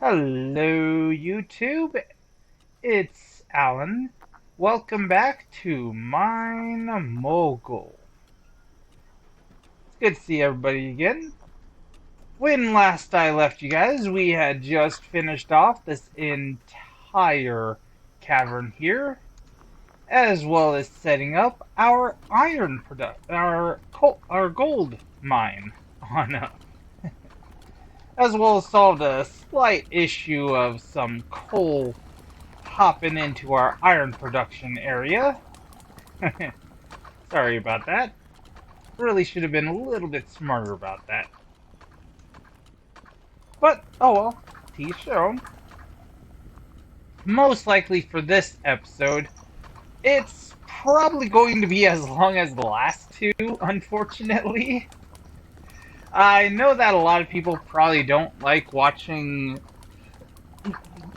Hello, YouTube. It's Alan. Welcome back to Mine Mogul. It's good to see everybody again. When last I left you guys, we had just finished off this entire cavern here, as well as setting up our our gold mine on up, as well as solved a slight issue of some coal hopping into our iron production area. Sorry about that. Really should have been a little bit smarter about that. But, oh well, to each their own. Most likely for this episode, it's probably going to be as long as the last two, unfortunately. I know that a lot of people probably don't like watching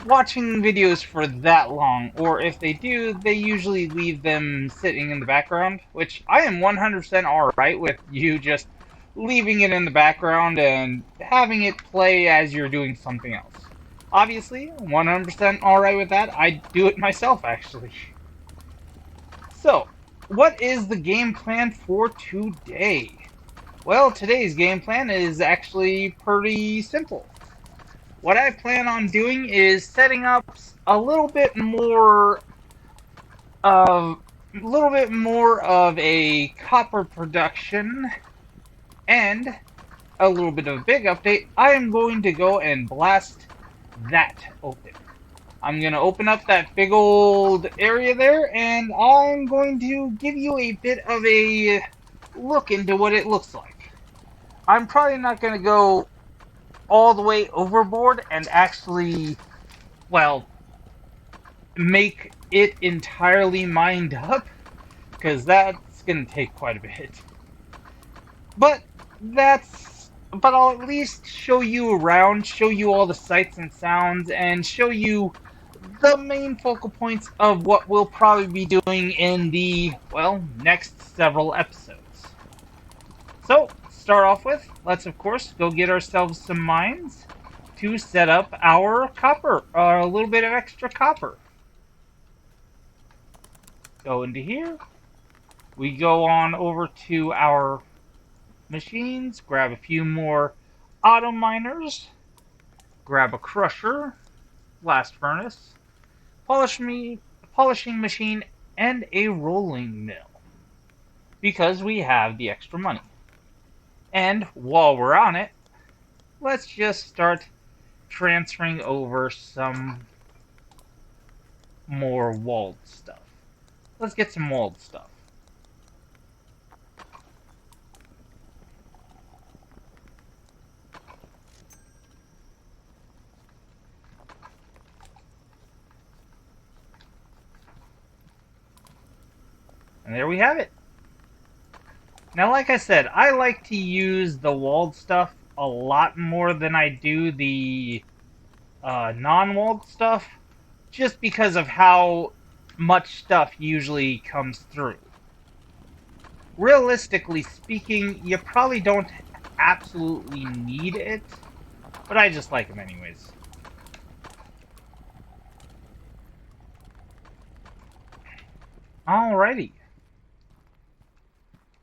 videos for that long, or if they do, they usually leave them sitting in the background, which I am 100% alright with you just leaving it in the background and having it play as you're doing something else. Obviously, 100% alright with that. I do it myself, actually. So, what is the game plan for today? Well, today's game plan is actually pretty simple. What I plan on doing is setting up a little bit more of a copper production and a little bit of a big update. I am going to go and blast that open. I'm going to open up that big old area there, and I'm going to give you a bit of a look into what it looks like. I'm probably not going to go all the way overboard and actually, well, make it entirely mined up, because that's going to take quite a bit. But I'll at least show you around, show you all the sights and sounds, and show you the main focal points of what we'll probably be doing in the, well, next several episodes. So, start off with, let's of course go get ourselves some mines to set up our copper, a little bit of extra copper. Go into here. We go on over to our machines, grab a few more auto miners, grab a crusher, blast furnace, polishing machine, and a rolling mill, because we have the extra money. And while we're on it, let's just start transferring over some more walled stuff. Let's get some walled stuff. And there we have it. Now, like I said, I like to use the walled stuff a lot more than I do the non-walled stuff, just because of how much stuff usually comes through. Realistically speaking, you probably don't absolutely need it, but I just like them anyways. Alrighty.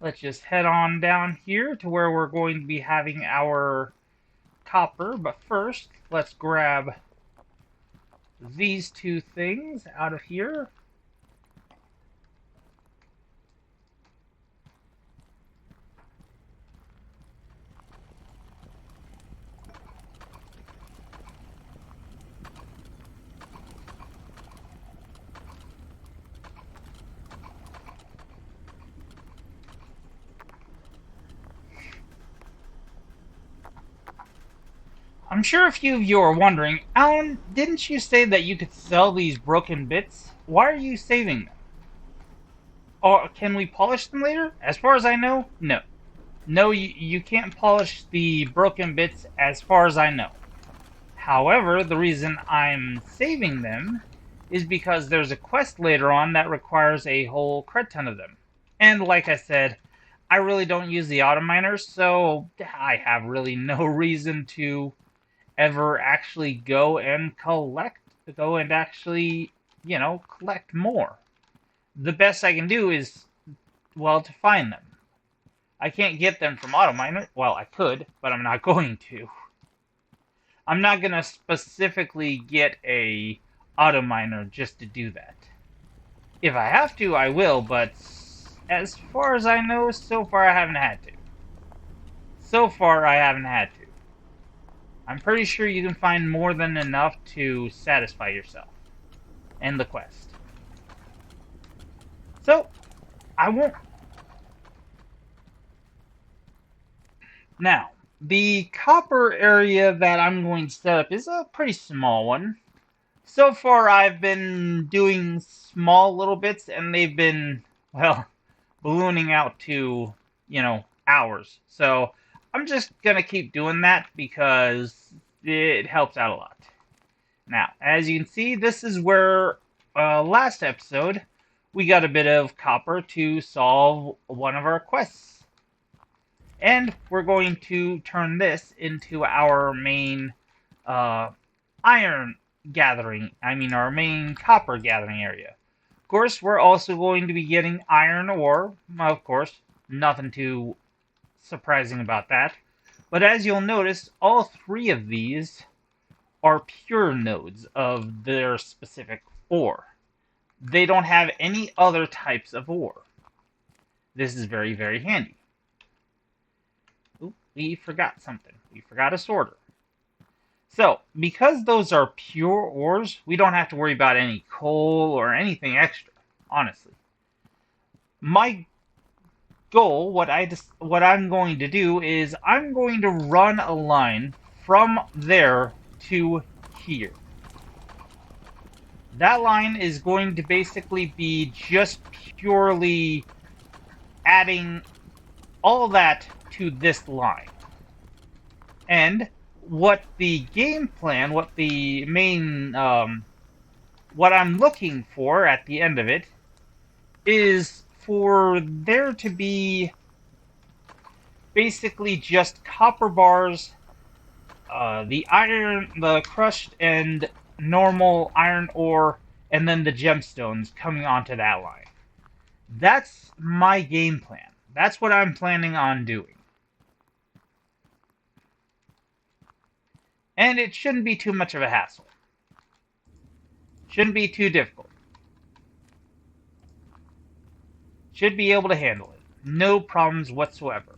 Let's just head on down here to where we're going to be having our copper, but first, let's grab these two things out of here. I'm sure a few of you are wondering, Alan, didn't you say that you could sell these broken bits? Why are you saving them? Or can we polish them later? As far as I know, no. No, you can't polish the broken bits as far as I know. However, the reason I'm saving them is because there's a quest later on that requires a whole crud ton of them. And like I said, I really don't use the auto miners, so I have really no reason to ever actually go and actually, collect more. The best I can do is, well, to find them. I can't get them from auto miner. Well, I could, but I'm not going to. I'm not going to specifically get a auto miner just to do that. If I have to, I will, but as far as I know, so far I haven't had to. So far, I haven't had to. I'm pretty sure you can find more than enough to satisfy yourself and the quest. So, I won't. Now, the copper area that I'm going to set up is a pretty small one. So far, I've been doing small little bits, and they've been, well, ballooning out to, hours. So, I'm just going to keep doing that because it helps out a lot. Now, as you can see, this is where last episode we got a bit of copper to solve one of our quests. And we're going to turn this into our main iron gathering, our main copper gathering area. Of course, we're also going to be getting iron ore, of course, nothing too surprising about that. But as you'll notice, all three of these are pure nodes of their specific ore. They don't have any other types of ore. This is very, very handy. Ooh, we forgot something. We forgot a sorter. So, because those are pure ores, we don't have to worry about any coal or anything extra, honestly. My goal, what I'm going to do is I'm going to run a line from there to here. That line is going to basically be just purely adding all that to this line. And what the game plan, what the main, what I'm looking for at the end of it is for there to be basically just copper bars, the iron, the crushed and normal iron ore, and then the gemstones coming onto that line. That's my game plan. That's what I'm planning on doing. And it shouldn't be too much of a hassle. Shouldn't be too difficult. Should be able to handle it. No problems whatsoever.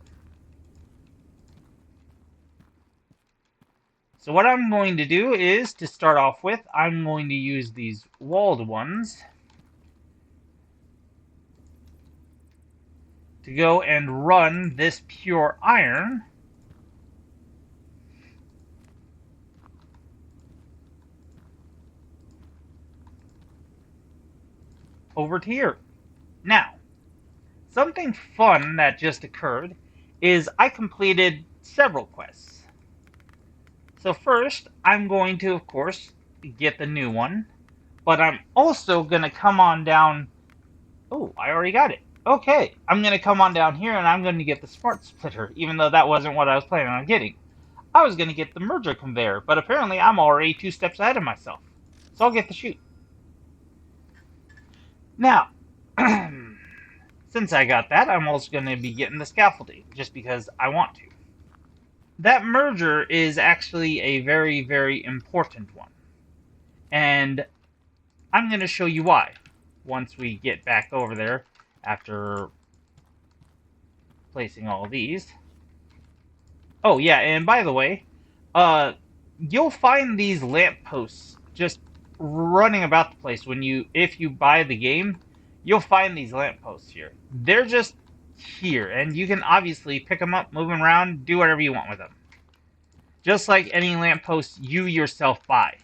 So what I'm going to do is, to start off with, I'm going to use these walled ones to go and run this pure iron over to here. Now, something fun that just occurred is I completed several quests. So first, I'm going to, of course, get the new one, but I'm also going to come on down. Oh, I already got it. Okay, I'm going to come on down here and I'm going to get the smart splitter, even though that wasn't what I was planning on getting. I was going to get the merger conveyor, but apparently I'm already 2 steps ahead of myself. So I'll get the chute. Now, since I got that, I'm also going to be getting the scaffolding, just because I want to. That merger is actually a very, very important one. And I'm going to show you why once we get back over there after placing all these. Oh, yeah, and by the way, you'll find these lampposts just running about the place if you buy the game. You'll find these lampposts here. They're just here, and you can obviously pick them up, move them around, do whatever you want with them. Just like any lampposts you yourself buy.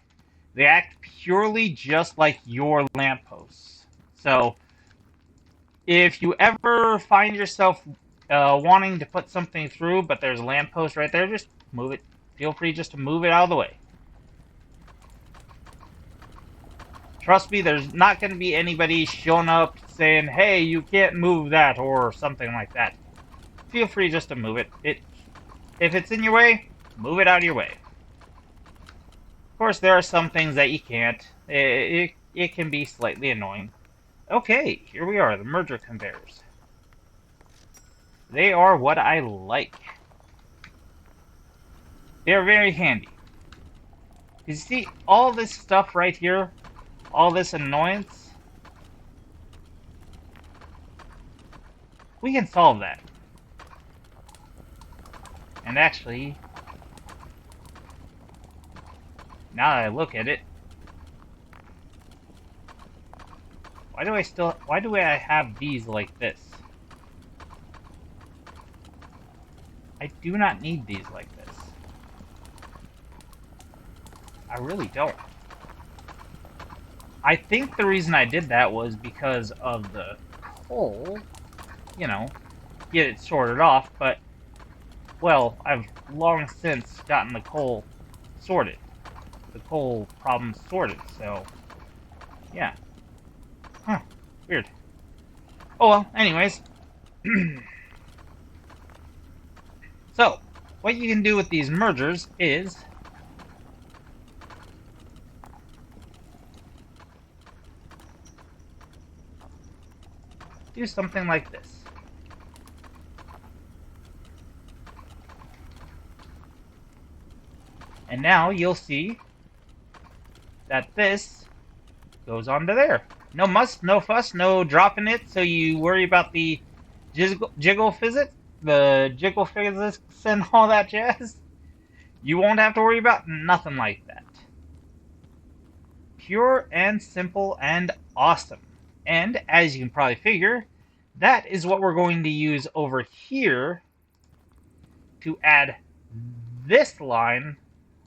They act purely just like your lampposts. So, if you ever find yourself wanting to put something through, but there's a lamppost right there, just move it. Feel free just to move it out of the way. Trust me, there's not going to be anybody showing up saying, hey, you can't move that, or something like that. Feel free just to move it. If it's in your way, move it out of your way. Of course, there are some things that you can't. It can be slightly annoying. Okay, here we are, the merger conveyors. They are what I like. They're very handy. You see all this stuff right here? All this annoyance? We can solve that. And actually, now that I look at it, why do I have these like this? I do not need these like this. I really don't. I think the reason I did that was because of the coal, you know, get it sorted off, but, well, I've long since gotten the coal sorted. The coal problem sorted, so, yeah. Huh, weird. Oh well, anyways. So, what you can do with these mergers is do something like this. And now you'll see that this goes onto there. No muss, no fuss, no dropping it so you worry about the jiggle physics, the jiggle physics and all that jazz. You won't have to worry about nothing like that. Pure and simple and awesome. And as you can probably figure, that is what we're going to use over here to add this line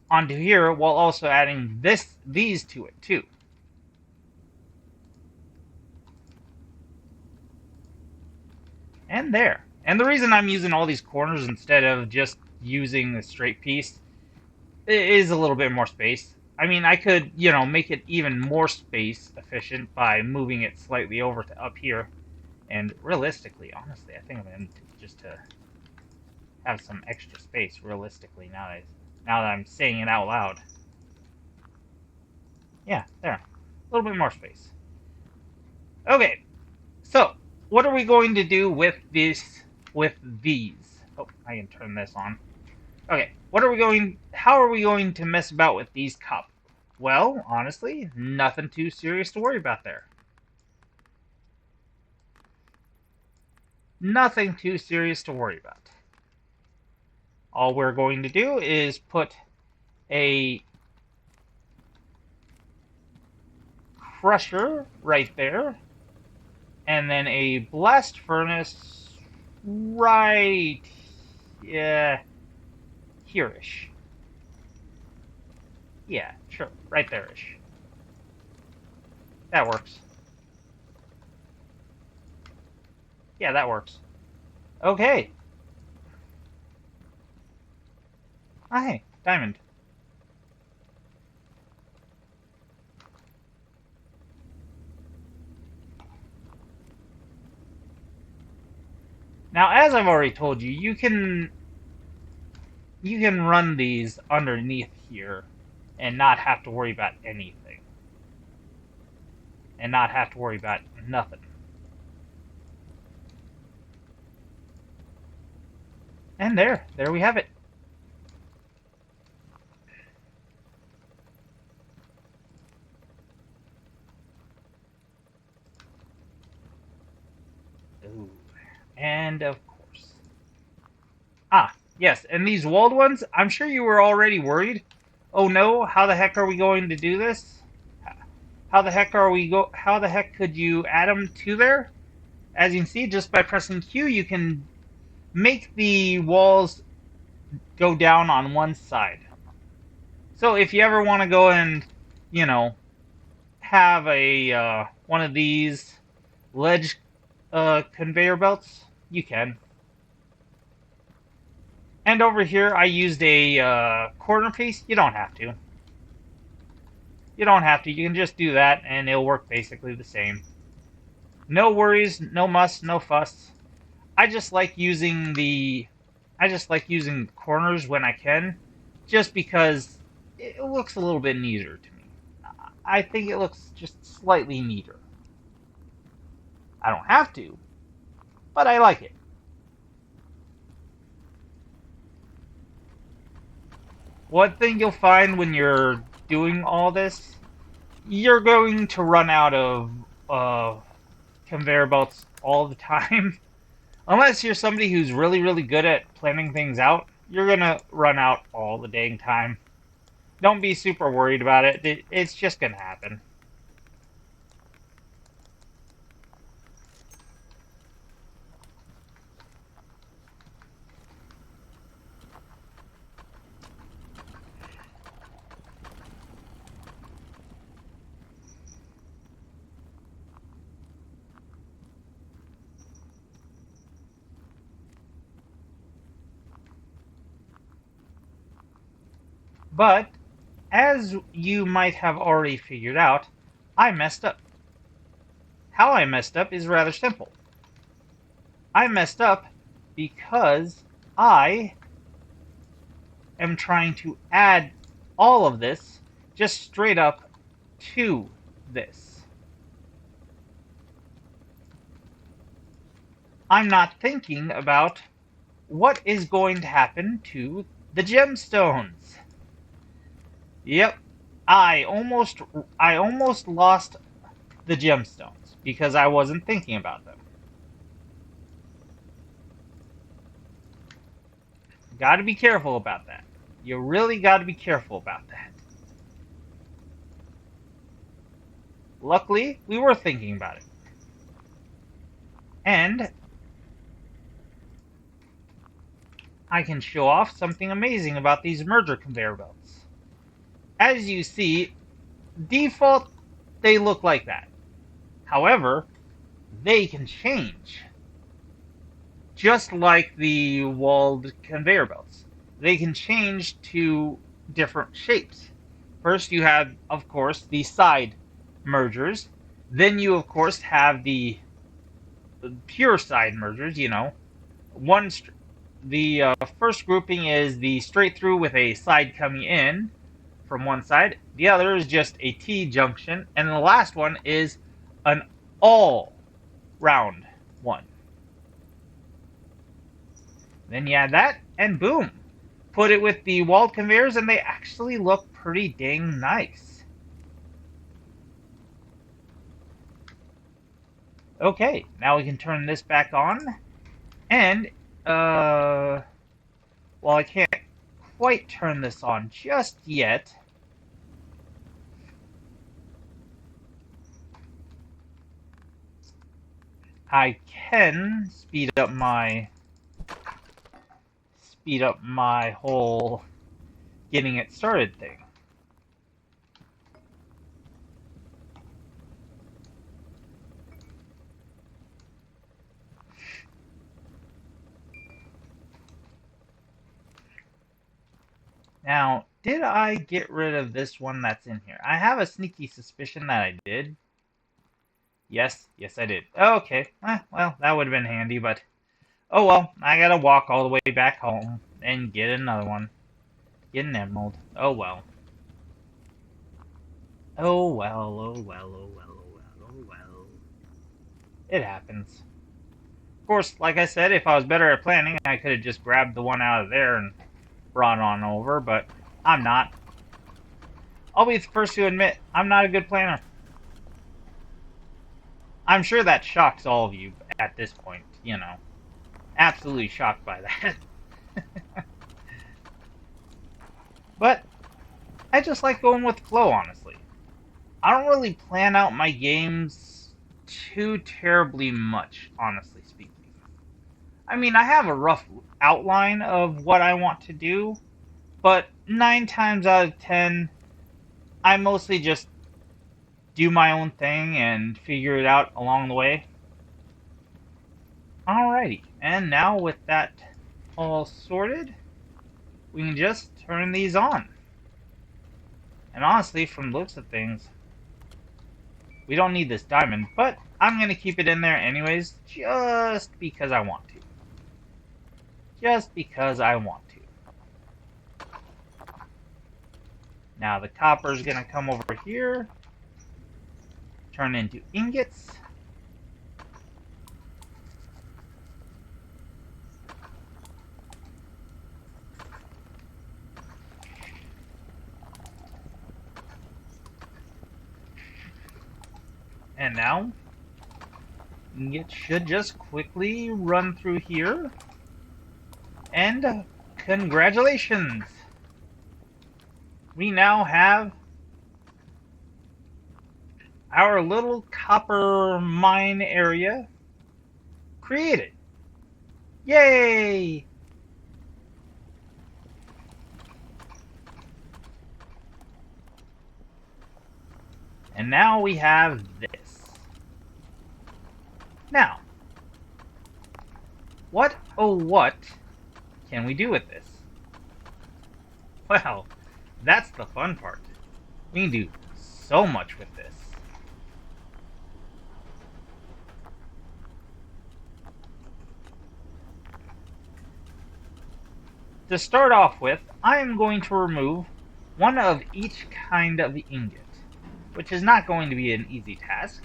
onto here while also adding these to it too. And there. And the reason I'm using all these corners instead of just using the straight piece is a little bit more space. I mean, I could, you know, make it even more space efficient by moving it slightly over to up here. And realistically, honestly, I think I'm going to just to have some extra space, realistically, now that I'm saying it out loud. Yeah, there. A little bit more space. Okay, so what are we going to do with these? Oh, I can turn this on. Okay, how are we going to mess about with these cups? Well, honestly, nothing too serious to worry about there. Nothing too serious to worry about. All we're going to do is put a crusher right there, and then a blast furnace right here-ish. Yeah, sure, right there-ish. That works. Yeah, that works. Okay. Ah, hey, diamond. Now, as I've already told you, you can run these underneath here and not have to worry about anything. And not have to worry about nothing. And there we have it. Ooh. And of course. Ah, yes, and these walled ones, I'm sure you were already worried. Oh no, how the heck are we going to do this? How the heck could you add them to there? As you can see, just by pressing Q, you can make the walls go down on one side. So if you ever want to go and, you know, have a one of these ledge conveyor belts, you can. And over here, I used a corner piece. You don't have to. You don't have to. You can just do that, and it'll work basically the same. No worries, no muss, no fuss. I just like using corners when I can, just because it looks a little bit neater to me. I think it looks just slightly neater. I don't have to, but I like it. One thing you'll find when you're doing all this, you're going to run out of conveyor belts all the time. Unless you're somebody who's really, really good at planning things out, you're gonna run out all the dang time. Don't be super worried about it. It's just gonna happen. But, as you might have already figured out, I messed up. How I messed up is rather simple. I messed up because I am trying to add all of this just straight up to this. I'm not thinking about what is going to happen to the gemstones. Yep, I almost lost the gemstones because I wasn't thinking about them. Got to be careful about that. You really got to be careful about that. Luckily, we were thinking about it. And I can show off something amazing about these merger conveyor belts. As you see, default, they look like that. However, they can change. Just like the walled conveyor belts. They can change to different shapes. First you have, of course, the side mergers. Then you, of course, have the pure side mergers, you know. The first grouping is the straight through with a side coming in from one side. The other is just a T-junction. And the last one is an all-round one. Then you add that, and boom. Put it with the walled conveyors, and they actually look pretty dang nice. Okay, now we can turn this back on. And, well, I can't quite turn this on just yet. I can speed up my whole getting it started thing. Now, did I get rid of this one that's in here? I have a sneaky suspicion that I did. Yes, I did. Okay, well, that would have been handy, but oh well, I gotta walk all the way back home and get another one. Get an emerald. Oh well. Oh well, oh well, oh well, oh well, oh well. It happens. Of course, like I said, if I was better at planning, I could have just grabbed the one out of there and brought on over, but I'm not. I'll be the first to admit, I'm not a good planner. I'm sure that shocks all of you at this point, you know. Absolutely shocked by that. But I just like going with the flow, honestly. I don't really plan out my games too terribly much, honestly speaking. I mean, I have a rough outline of what I want to do, but 9 times out of 10, I mostly just do my own thing and figure it out along the way. Alrighty, and now with that all sorted, we can just turn these on. And honestly, from the looks of things, we don't need this diamond, but I'm going to keep it in there anyways, just because I want to. Just because I want to. Now the copper is going to come over here, turn into ingots. And now, ingots should just quickly run through here. And congratulations! We now have our little copper mine area created. Yay! And now we have this. Now, what can we do with this? Well, that's the fun part. We can do so much with this. To start off with, I am going to remove one of each kind of ingot, which is not going to be an easy task,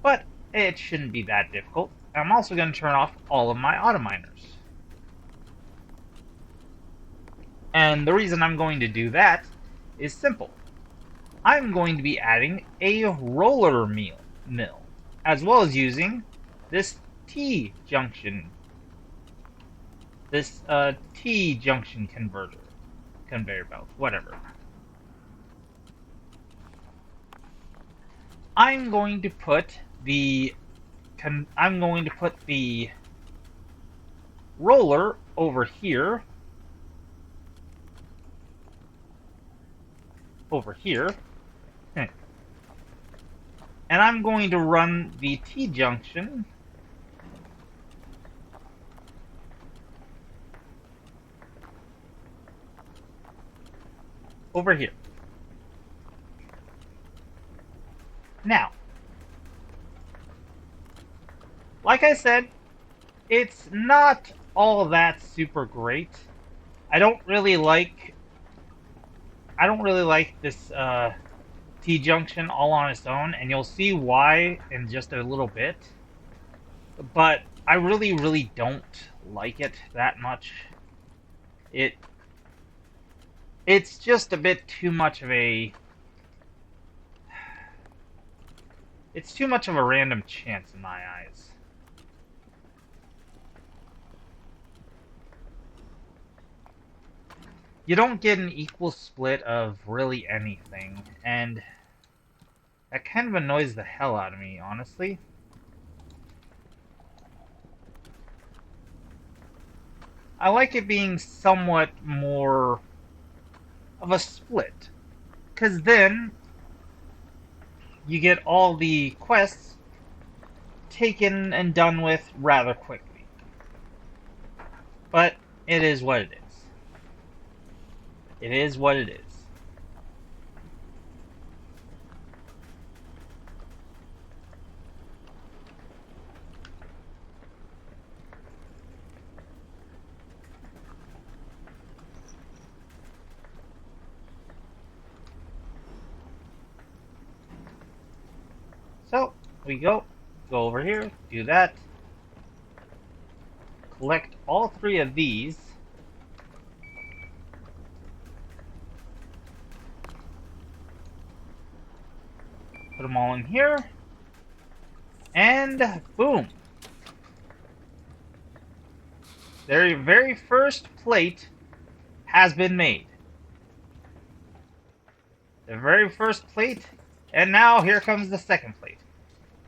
but it shouldn't be that difficult. I'm also going to turn off all of my auto miners. And the reason I'm going to do that is simple. I'm going to be adding a roller mill, as well as using this T-junction conveyor belt, whatever. I'm going to put the roller over here. And I'm going to run the T-junction over here. Now, like I said, it's not all that super great. I don't really like this T-junction all on its own, and you'll see why in just a little bit. But I really, really don't like it that much. It's just a bit too much of a... It's too much of a random chance in my eyes. You don't get an equal split of really anything, and that kind of annoys the hell out of me, honestly. I like it being somewhat more of a split, because then you get all the quests taken and done with rather quickly. But it is what it is. It is what it is. So, we go over here, do that, collect all 3 of these, put them all in here, and boom. Their very first plate has been made. The very first plate, and now here comes the second plate.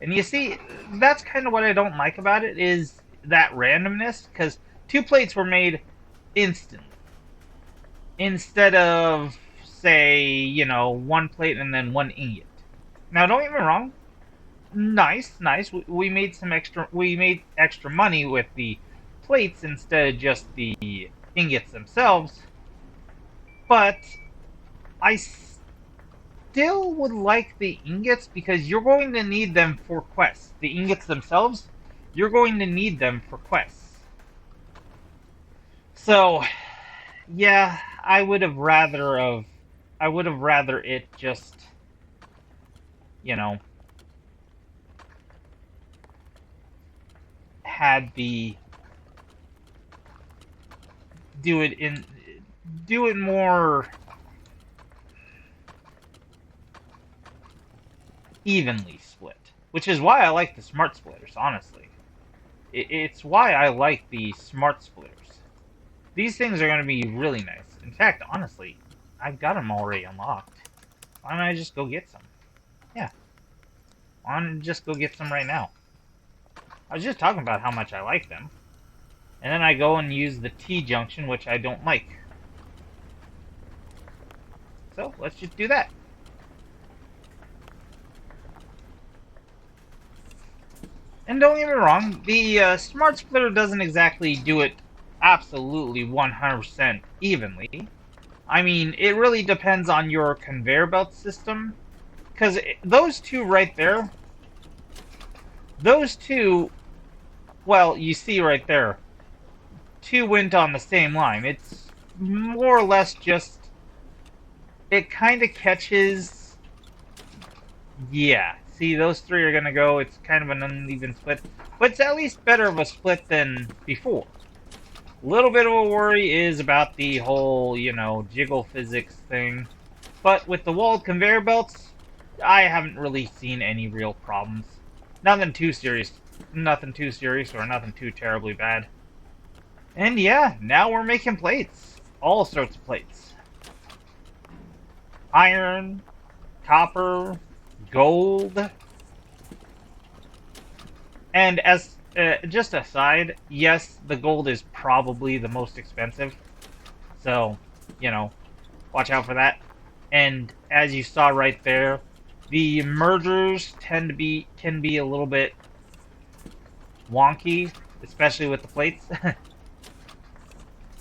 And you see, that's kind of what I don't like about it, is that randomness, because 2 plates were made instantly. Instead of, say, 1 plate and then 1 ingot. Now, don't get me wrong. Nice. We made extra money with the plates instead of just the ingots themselves. But I still would like the ingots because you're going to need them for quests. The ingots themselves, you're going to need them for quests. So, yeah, I would have rather have I would have rather it just, you know, had the do it in do it more evenly split, which is why I like the smart splitters, honestly. It's why I like the smart splitters. These things are going to be really nice. In fact, honestly, I've got them already unlocked. Why don't I just go get some? Yeah, why don't I just go get some right now? I was just talking about how much I like them. And then I go and use the T-junction, which I don't like. So, let's just do that. And don't get me wrong, the Smart Splitter doesn't exactly do it absolutely 100% evenly. I mean, it really depends on your conveyor belt system. Because those two right there, those two, well, you see right there, two went on the same line. It's more or less just, it kind of catches, yeah. See, those three are going to go, it's kind of an uneven split. But it's at least better of a split than before. A little bit of a worry is about the whole, jiggle physics thing. But with the walled conveyor belts, I haven't really seen any real problems. Nothing too serious or nothing too terribly bad. And yeah, now we're making plates. All sorts of plates. Iron, copper, gold. And as just aside, yes, the gold is probably the most expensive. So, watch out for that. And as you saw right there, the mergers can be a little bit wonky, especially with the plates.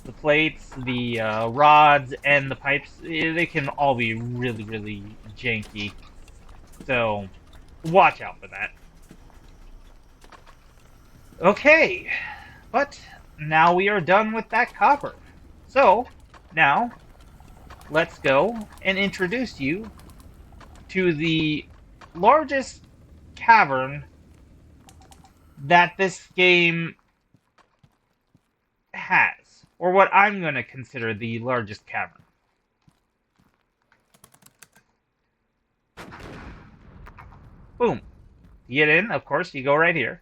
The plates, the rods, and the pipes, they can all be really, really janky. So, watch out for that. Okay, but now we are done with that copper. So, now, let's go and introduce you to the largest cavern that this game has, or what I'm going to consider the largest cavern. Boom. To get in, of course, you go right here.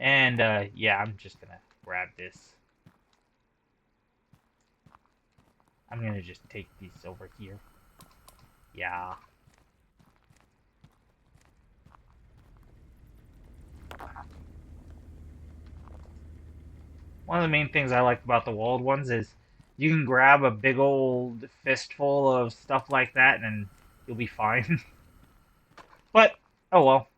And, yeah, I'm just going to grab this. I'm going to just take these over here. Yeah. One of the main things I like about the walled ones is you can grab a big old fistful of stuff like that and you'll be fine. But, oh well.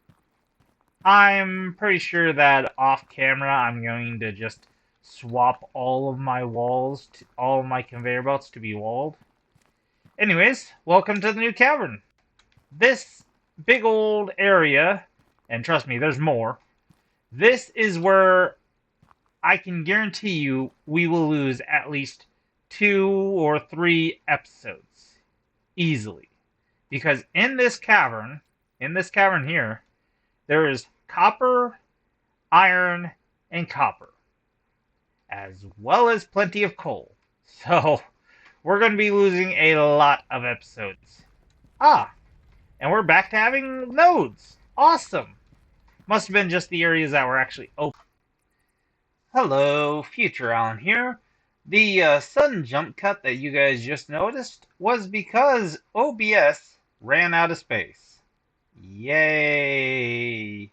I'm pretty sure that off camera I'm going to just swap all of my all of my conveyor belts to be walled. Anyways, welcome to the new cavern. This big old area, and trust me, there's more. This is where I can guarantee you we will lose at least 2 or 3 episodes. Easily. Because in this cavern here, there is copper, iron, and copper. As well as plenty of coal. So, we're going to be losing a lot of episodes. Ah, and we're back to having nodes. Awesome. Must have been just the areas that were actually open. Hello, Future Alan here. The sudden jump cut that you guys just noticed was because OBS ran out of space. Yay!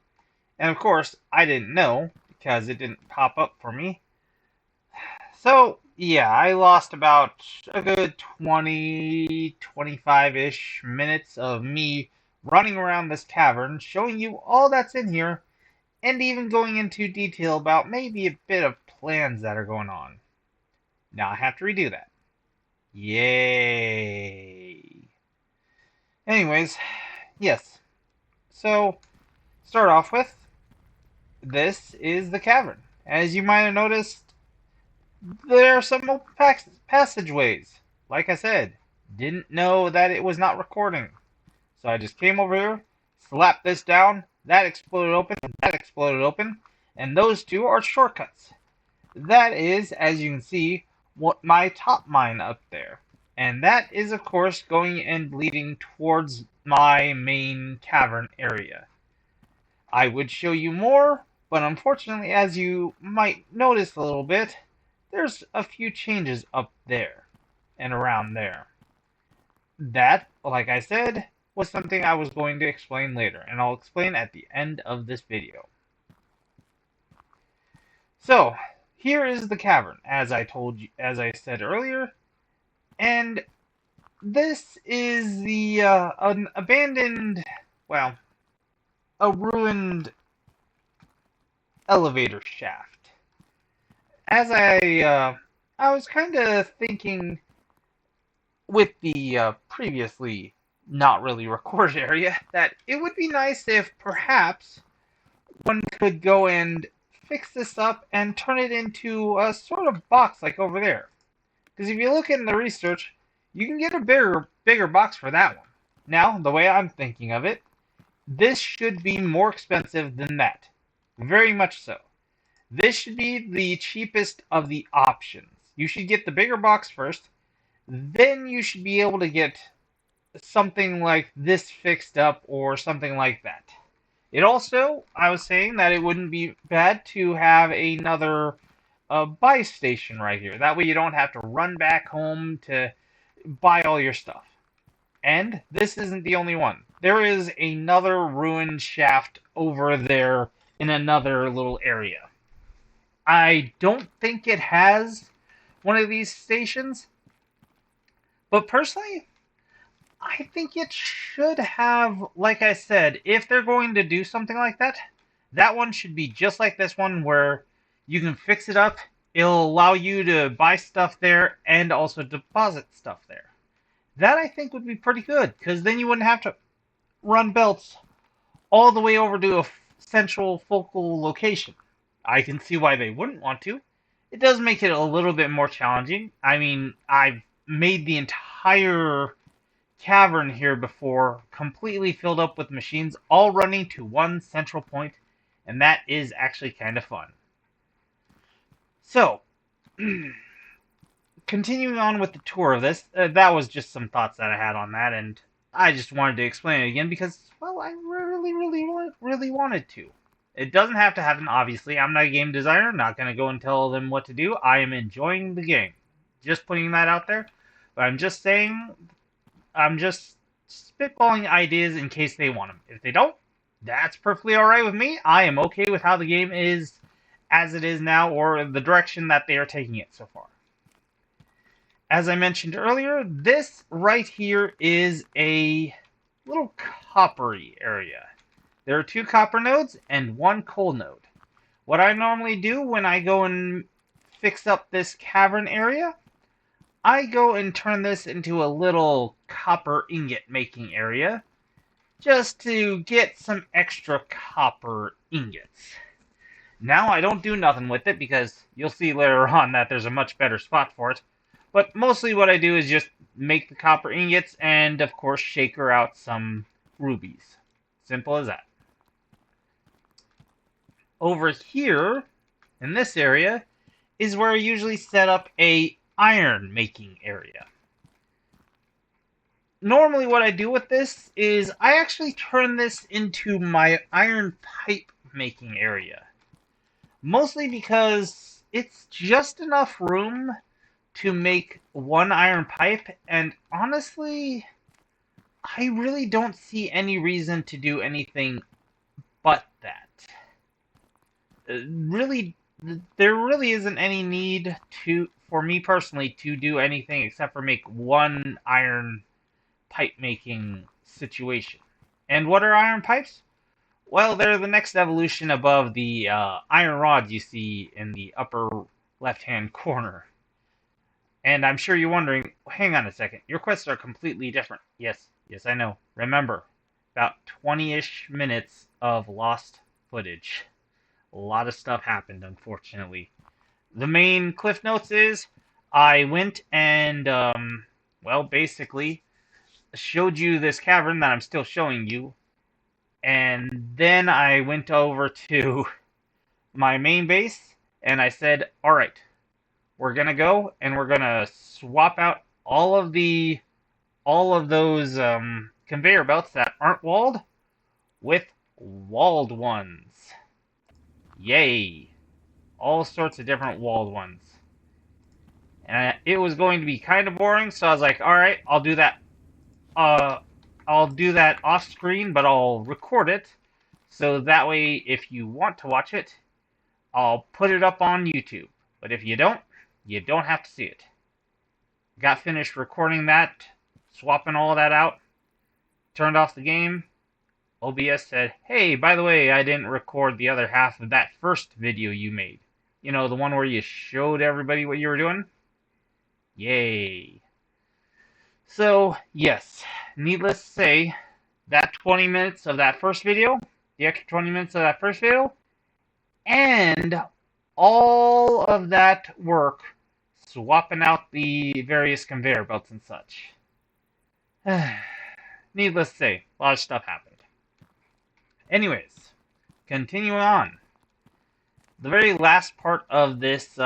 And of course, I didn't know because it didn't pop up for me. So, yeah, I lost about a good 25-ish minutes of me running around this cavern, showing you all that's in here, and even going into detail about maybe a bit of plans that are going on. Now I have to redo that. Yay! Anyways, yes. So, start off with, this is the cavern. As you might have noticed, there are some open passageways. Like I said, Didn't know that it was not recording. So I just came over here, slapped this down, that exploded open, and those two are shortcuts. That is, as you can see, what my top mine up there. And that is, of course, going and leading towards my main cavern area. I would show you more, but unfortunately, as you might notice a little bit, there's a few changes up there and around there. That, like I said, was something I was going to explain later, and I'll explain at the end of this video. So, here is the cavern, as I said earlier, and this is the an abandoned, well, a ruined elevator shaft. As I was kind of thinking with the previously not really recorded area that it would be nice if perhaps one could go and fix this up and turn it into a sort of box like over there. Because if you look in the research, you can get a bigger box for that one. Now, the way I'm thinking of it, this should be more expensive than that. Very much so. This should be the cheapest of the options. You should get the bigger box first, then you should be able to get something like this fixed up or something like that. It also, I was saying that it wouldn't be bad to have another buy station right here. That way you don't have to run back home to buy all your stuff. And this isn't the only one. There is another ruined shaft over there in another little area. I don't think it has one of these stations, but personally, I think it should have, like I said, if they're going to do something like that, that one should be just like this one where you can fix it up. It'll allow you to buy stuff there and also deposit stuff there. That I think would be pretty good, because then you wouldn't have to run belts all the way over to a central focal location. I can see why they wouldn't want to. It does make it a little bit more challenging. I mean, I've made the entire cavern here before completely filled up with machines all running to one central point, and that is actually kind of fun. So, continuing on with the tour of this, that was just some thoughts that I had on that, and I just wanted to explain it again because, well, I really wanted to. It doesn't have to happen, obviously. I'm not a game designer, not going to go and tell them what to do. I am enjoying the game. Just putting that out there. But I'm just saying, I'm just spitballing ideas in case they want them. If they don't, that's perfectly alright with me. I am okay with how the game is as it is now, or the direction that they are taking it so far. As I mentioned earlier, this right here is a little coppery area. There are 2 copper nodes and 1 coal node. What I normally do when I go and fix up this cavern area, I go and turn this into a little copper ingot making area, just to get some extra copper ingots. Now I don't do nothing with it because you'll see later on that there's a much better spot for it. But mostly what I do is just make the copper ingots and, of course, shaker out some rubies. Simple as that. Over here, in this area, is where I usually set up a iron making area. Normally what I do with this is I actually turn this into my iron pipe making area. Mostly because it's just enough room to make 1 iron pipe, and honestly, I really don't see any reason to do anything but that. There really isn't any need for me personally to do anything except for make 1 iron pipe making situation. And what are iron pipes? Well, they're the next evolution above the iron rods you see in the upper left-hand corner. And I'm sure you're wondering, hang on a second, your quests are completely different. Yes, I know. Remember, about 20-ish minutes of lost footage. A lot of stuff happened, unfortunately. The main cliff notes is, I went and, well, basically, showed you this cavern that I'm still showing you, and then I went over to my main base, and I said, alright, we're gonna go, and we're gonna swap out all of those conveyor belts that aren't walled with walled ones. Yay! All sorts of different walled ones. And it was going to be kind of boring, so I was like, alright, I'll do that. I'll do that off screen, but I'll record it. So that way, if you want to watch it, I'll put it up on YouTube. But if you don't have to see it. Got finished recording that, swapping all that out, turned off the game. OBS said, hey, by the way, I didn't record the other half of that first video you made. You know, the one where you showed everybody what you were doing? Yay. So, yes, needless to say, that 20 minutes of that first video, the extra 20 minutes of that first video, and all of that work swapping out the various conveyor belts and such. Needless to say, a lot of stuff happened. Anyways, continuing on. The very last part of this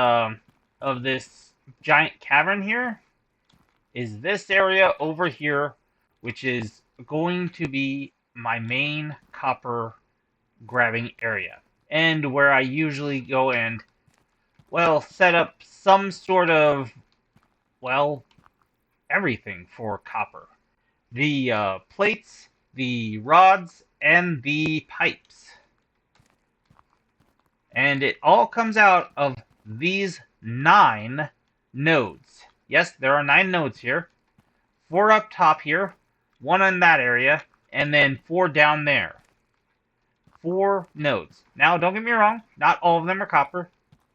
giant cavern here is this area over here, which is going to be my main copper grabbing area, and where I usually go and, well, set up some sort of, well, everything for copper. The plates, the rods, and the pipes. And it all comes out of these 9 nodes. Yes, there are 9 nodes here. 4 up top here, 1 in that area, and then 4 down there. 4 nodes. Now, don't get me wrong, not all of them are copper.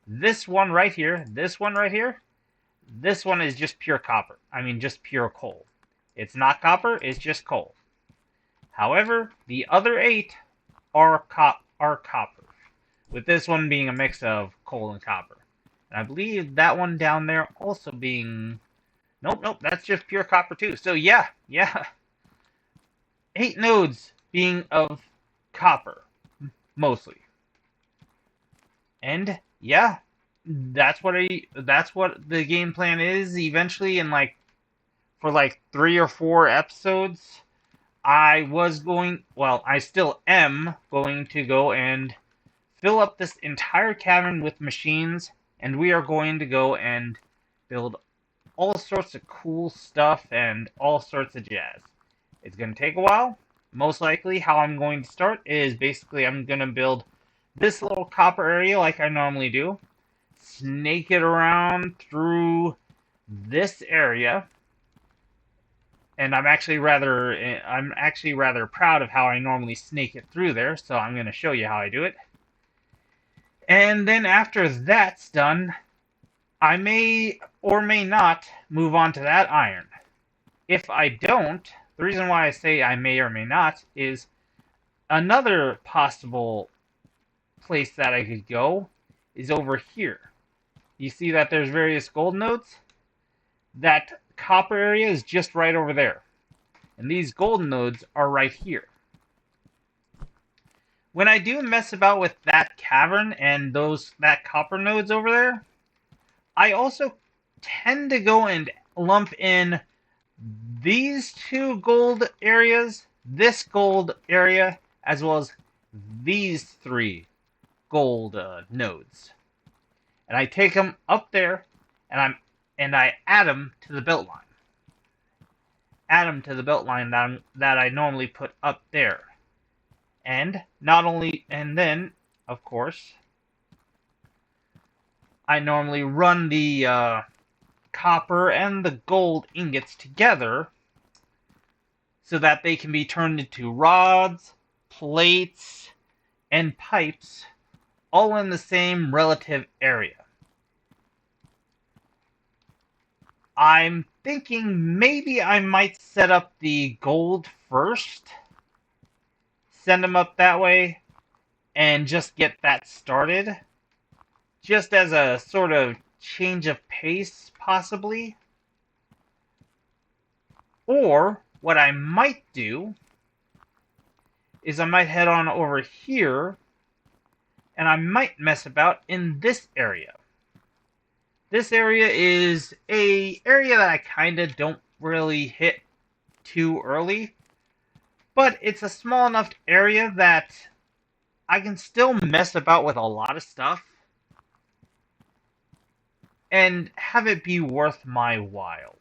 This one right here, this one right here, this one is just pure copper. I mean, just pure coal. It's not copper, it's just coal. However, the other 8 are copper, with this one being a mix of coal and copper. And I believe that one down there also being... Nope, that's just pure copper too. So yeah. 8 nodes being of copper, mostly. And yeah, that's what the game plan is eventually. In for 3 or 4 episodes, I still am going to go and fill up this entire cavern with machines, and we are going to go and build all sorts of cool stuff and all sorts of jazz. It's going to take a while. Most likely, how I'm going to start is basically I'm going to build this little copper area like I normally do, snake it around through this area, and I'm actually rather proud of how I normally snake it through there, so I'm going to show you how I do it. And then after that's done, I may or may not move on to that iron. If I don't, the reason why I say I may or may not is another possible place that I could go is over here. You see that there's various gold nodes? That copper area is just right over there. And these gold nodes are right here. When I do mess about with that cavern and that copper nodes over there, I also tend to go and lump in these 2 gold areas, this gold area, as well as these 3 gold nodes. And I take them up there, and I add them to the belt line. Add them to the belt line that I normally put up there. And then, of course, I normally run the copper and the gold ingots together so that they can be turned into rods, plates, and pipes, all in the same relative area. I'm thinking maybe I might set up the gold first, send them up that way, and just get that started. Just as a sort of change of pace, possibly. Or what I might do is I might head on over here and I might mess about in this area. This area is a area that I kind of don't really hit too early, but it's a small enough area that I can still mess about with a lot of stuff and have it be worth my while.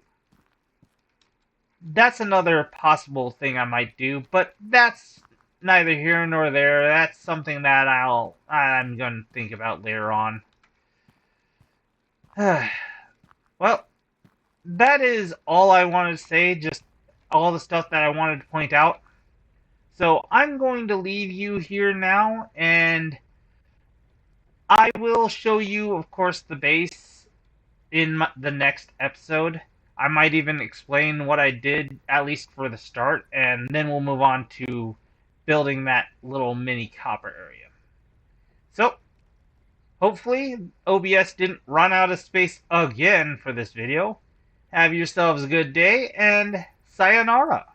That's another possible thing I might do, but that's neither here nor there. That's something that I'm going to think about later on. Well, that is all I wanted to say, just all the stuff that I wanted to point out. So I'm going to leave you here now, and I will show you, of course, the base in the next episode. I might even explain what I did, at least for the start, and then we'll move on to building that little mini copper area. So, hopefully, OBS didn't run out of space again for this video. Have yourselves a good day, and sayonara.